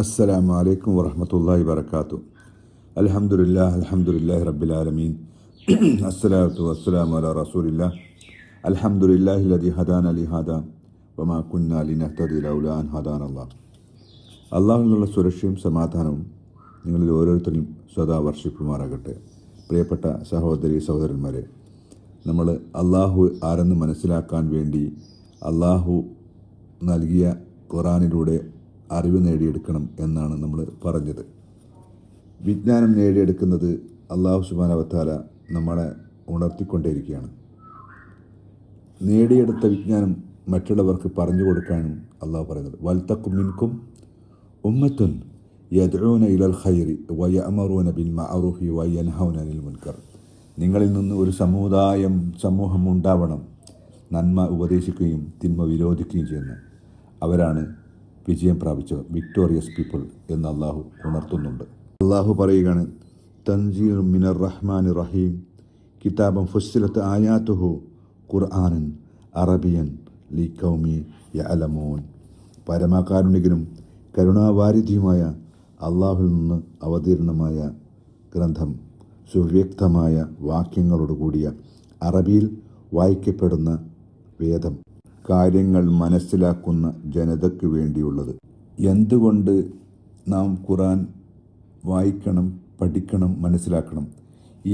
അസ്സലാമു അലൈക്കും വറഹ്മത്തുള്ളാഹി വബറകാതുഹു. അൽഹംദുലില്ലാഹി റബ്ബിൽ ആലമീൻ. അസ്സലാത്തു വസ്സലാമു അലാ റസൂലില്ലാഹ്. അൽഹംദുലില്ലാഹില്ലദീ ഹദാനാ ലിഹാദാ വമാ കുന്നാ ലിനഹ്തദിയ ലൗലാ അൻ ഹദാനല്ലാഹ്. അല്ലാഹുവിൽ നിന്നുള്ള സുരക്ഷയും സമാധാനവും നിങ്ങളിൽ ഓരോരുത്തരും സദാ വർഷിക്കുമാറാകട്ടെ. പ്രിയപ്പെട്ട സഹോദരി സഹോദരന്മാരെ, നമ്മൾ അള്ളാഹു ആരെന്ന് മനസ്സിലാക്കാൻ വേണ്ടി അള്ളാഹു നൽകിയ ഖുർആനിലൂടെ അറിവ് നേടിയെടുക്കണം എന്നാണ് നമ്മൾ പറഞ്ഞത്. വിജ്ഞാനം നേടിയെടുക്കുന്നത് അള്ളാഹു സുബ്ഹാനഹു വ തആല നമ്മളെ ഉണർത്തിക്കൊണ്ടേയിരിക്കുകയാണ്. നേടിയെടുത്ത വിജ്ഞാനം മറ്റുള്ളവർക്ക് പറഞ്ഞു കൊടുക്കാനും അള്ളാഹു പറയുന്നത്, വൽതക്കും മിൻകും ഉമ്മത്തുൻ യദ്ഊന ഇലൽ ഖൈരി വയഅമറൂന ബിൽ മഅറൂഫി വയൻഹൗന അനിൽ മുൻകർ. നിങ്ങളിൽ നിന്ന് ഒരു സമൂഹം ഉണ്ടാവണം, നന്മ ഉപദേശിക്കുകയും തിന്മ വിരോധിക്കുകയും ചെയ്യുന്ന അവരാണ് വിജയം പ്രാപിച്ച വിക്ടോറിയസ് പീപ്പിൾ എന്ന് അള്ളാഹു ഉണർത്തുന്നുണ്ട്. അള്ളാഹു പറയുകയാണ്, തൻസീലു മിനർ റഹ്മാനിർ റഹീം കിതാബൻ ഫുസ്സിലത്ത് ആയാതുഹു ഖുർആനൻ അറബിയൻ ലിഖൗമി യഅലമൂൻ. പരമകാരുണികനും കരുണാവാരിധിയുമായ അള്ളാഹുവിൽ നിന്ന് അവതീർണമായ ഗ്രന്ഥം, സുവ്യക്തമായ വാക്യങ്ങളോടുകൂടിയ അറബിയിൽ വായിക്കപ്പെടുന്ന വേദം, കാര്യങ്ങൾ മനസ്സിലാക്കുന്ന ജനതയ്ക്ക് വേണ്ടിയുള്ളത്. എന്തുകൊണ്ട് നാം ഖുർആൻ വായിക്കണം, പഠിക്കണം, മനസ്സിലാക്കണം?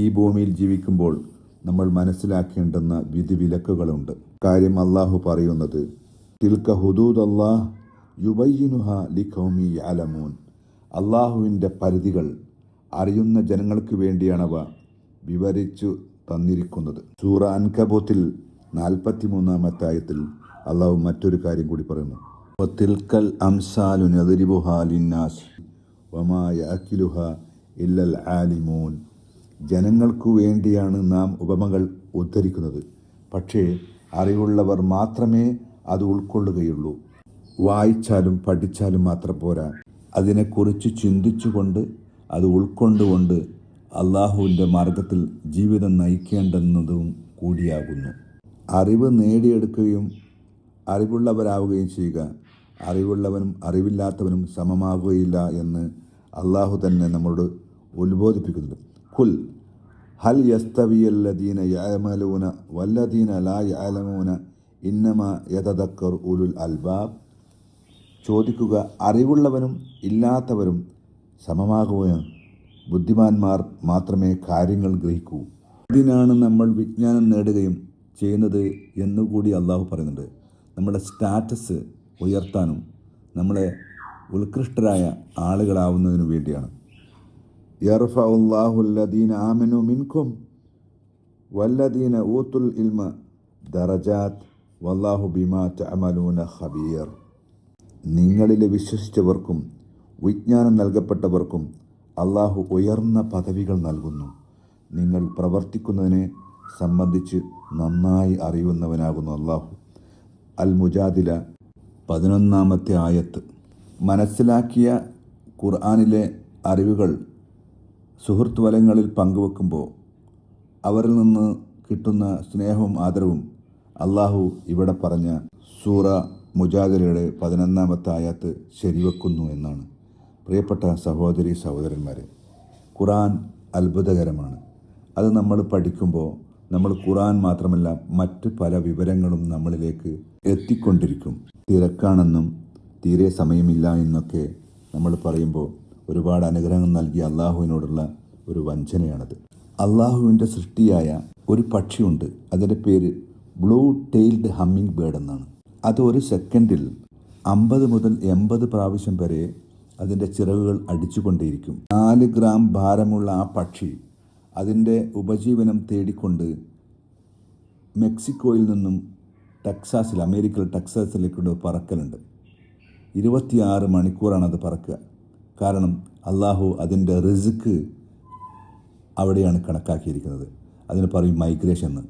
ഈ ഭൂമിയിൽ ജീവിക്കുമ്പോൾ നമ്മൾ മനസ്സിലാക്കേണ്ടുന്ന വിധിവിലക്കുകളുണ്ട്. കാര്യം അള്ളാഹു പറയുന്നത്, തിൽക ഹുദൂദല്ലാഹ് യുബയ്യിനുഹാ ലിഖൗമി യഅലമൂൻ. അള്ളാഹുവിൻ്റെ പരിധികൾ അറിയുന്ന ജനങ്ങൾക്ക് വേണ്ടിയാണവ വിവരിച്ചു തന്നിരിക്കുന്നത്. സൂറ അൻകബൂത്തിൽ 43-ാമത്തെ ആയത്തിൽ അള്ളാഹു മറ്റൊരു കാര്യം കൂടി പറയുന്നു, വതിൽകൽ അംസാലു നദ്രിബുഹാ ലിന്നാസ് വമാ യഅഖിലുഹാ ഇല്ലൽ ആലിമൂൻ. ജനങ്ങൾക്കു വേണ്ടിയാണ് നാം ഉപമകൾ ഉദ്ധരിക്കുന്നത്, പക്ഷേ അറിവുള്ളവർ മാത്രമേ അത് ഉൾക്കൊള്ളുകയുള്ളൂ. വായിച്ചാലും പഠിച്ചാലും മാത്രം പോരാ, അതിനെക്കുറിച്ച് ചിന്തിച്ചുകൊണ്ട് അത് ഉൾക്കൊണ്ടുകൊണ്ട് അള്ളാഹുവിൻ്റെ മാർഗത്തിൽ ജീവിതം നയിക്കേണ്ടെന്നതും കൂടിയാകുന്നു. അറിവ് നേടിയെടുക്കുകയും അറിവുള്ളവരാവുകയും ചെയ്യുക. അറിവുള്ളവനും അറിവില്ലാത്തവനും സമമാകുകയില്ല എന്ന് അള്ളാഹു തന്നെ നമ്മളോട് ഉത്ബോധിപ്പിക്കുന്നുണ്ട്. ഖുൽ ഹൽ യസ്തവിയല്ലദീന യഅമലൂന വല്ലദീന ലാ യഅലമൂന ഇന്നമാ യതദക്കറു ഉലുൽ അൽബാബ്. ചോദിക്കുക, അറിവുള്ളവനും ഇല്ലാത്തവരും സമമാകുകയും ബുദ്ധിമാന്മാർ മാത്രമേ കാര്യങ്ങൾ ഗ്രഹിക്കൂ. ഇതിനാണ് നമ്മൾ വിജ്ഞാനം നേടുകയും ചെയ്യുന്നത് എന്നുകൂടി അള്ളാഹു പറയുന്നുണ്ട്. നമ്മുടെ സ്റ്റാറ്റസ് ഉയർത്താനും നമ്മളെ ഉത്കൃഷ്ടരായ ആളുകളാവുന്നതിനു വേണ്ടിയാണ്. യർഫഉല്ലാഹു അല്ലദീന ആമനു മിൻകും വല്ലദീന ഊതുൽ ഇൽമ ദറജാത്ത് വല്ലാഹു ബിമാ തഅമലൂന ഖബീർ. നിങ്ങളിലെ വിശ്വസിച്ചവർക്കും വിജ്ഞാനം നൽകപ്പെട്ടവർക്കും അള്ളാഹു ഉയർന്ന പദവികൾ നൽകുന്നു. നിങ്ങൾ പ്രവർത്തിക്കുന്നതിനെ സംബന്ധിച്ച് നന്നായി അറിയുന്നവനാകുന്നു അള്ളാഹു. അൽ മുജാദില 11-ാമത്തെ ആയത്ത്. മനസ്സിലാക്കിയ ഖുർആനിലെ അറിവുകൾ സുഹൃത്ത് വലയങ്ങളിൽ പങ്കുവെക്കുമ്പോൾ അവരിൽ നിന്ന് കിട്ടുന്ന സ്നേഹവും ആദരവും അള്ളാഹു ഇവിടെ പറഞ്ഞ സൂറ മുജാദിലയുടെ 11-ാമത്തെ ആയത്ത് ശരിവെക്കുന്നു എന്നാണ്. പ്രിയപ്പെട്ട സഹോദരി സഹോദരന്മാരെ, ഖുർആൻ അത്ഭുതകരമാണ്. അത് നമ്മൾ പഠിക്കുമ്പോൾ നമ്മൾ ഖുർആൻ മാത്രമല്ല മറ്റ് പല വിവരങ്ങളും നമ്മളിലേക്ക് എത്തിക്കൊണ്ടിരിക്കും. തിരക്കാണെന്നും തീരെ സമയമില്ല എന്നൊക്കെ നമ്മൾ പറയുമ്പോൾ ഒരുപാട് അനുഗ്രഹങ്ങൾ നൽകിയ അള്ളാഹുവിനോടുള്ള ഒരു വഞ്ചനയാണത്. അള്ളാഹുവിൻ്റെ സൃഷ്ടിയായ ഒരു പക്ഷിയുണ്ട്, അതിൻ്റെ പേര് ബ്ലൂ ടെയിൽഡ് ഹമ്മിങ് ബേർഡ് എന്നാണ്. അത് ഒരു സെക്കൻഡിൽ 50 മുതൽ 80 പ്രാവശ്യം വരെ അതിൻ്റെ ചിറകുകൾ അടിച്ചുകൊണ്ടേയിരിക്കും. 4 ഗ്രാം ഭാരമുള്ള ആ പക്ഷി അതിൻ്റെ ഉപജീവനം തേടിക്കൊണ്ട് മെക്സിക്കോയിൽ നിന്നും അമേരിക്കയിൽ ടെക്സാസിലേക്കൊണ്ട് പറക്കലുണ്ട്. 26 മണിക്കൂറാണ് അത് പറക്കുക. കാരണം അള്ളാഹു അതിൻ്റെ റിസ്ക് അവിടെയാണ് കണക്കാക്കിയിരിക്കുന്നത്. അതിന് പറയും മൈഗ്രേഷൻ എന്ന്.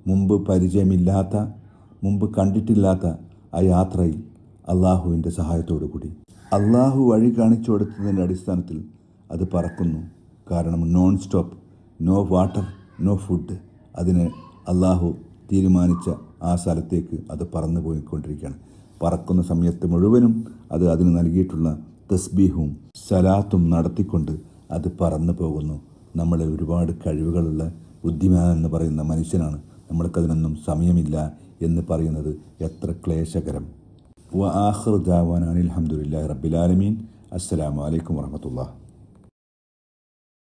മുമ്പ് പരിചയമില്ലാത്ത, മുമ്പ് കണ്ടിട്ടില്ലാത്ത ആ യാത്രയിൽ അള്ളാഹുവിൻ്റെ സഹായത്തോടു കൂടി അള്ളാഹു വഴി കാണിച്ചു കൊടുത്തതിൻ്റെ അടിസ്ഥാനത്തിൽ അത് പറക്കുന്നു. കാരണം non stop, no water, no food. അതിന് അള്ളാഹു തീരുമാനിച്ച ആ സ്ഥലത്തേക്ക് അത് പറന്നു പോയിക്കൊണ്ടിരിക്കുകയാണ്. പറക്കുന്ന സമയത്ത് മുഴുവനും അത് അതിന് നൽകിയിട്ടുള്ള തസ്ബീഹും സലാത്തും നടത്തിക്കൊണ്ട് അത് പറന്നു പോകുന്നു. നമ്മളെ ഒരുപാട് കഴിവുകളുള്ള ബുദ്ധിമാൻ എന്ന് പറയുന്ന മനുഷ്യനാണ്, നമ്മൾക്കതിനൊന്നും സമയമില്ല എന്ന് പറയുന്നത് എത്ര ക്ലേശകരം. വ ആഖിറു ദഅവാനാ അനിൽ ഹംദുലില്ലാഹി റബ്ബിൽ ആലമീൻ. അസ്സലാമു അലൈക്കും വറഹ്മത്തുള്ളാഹി.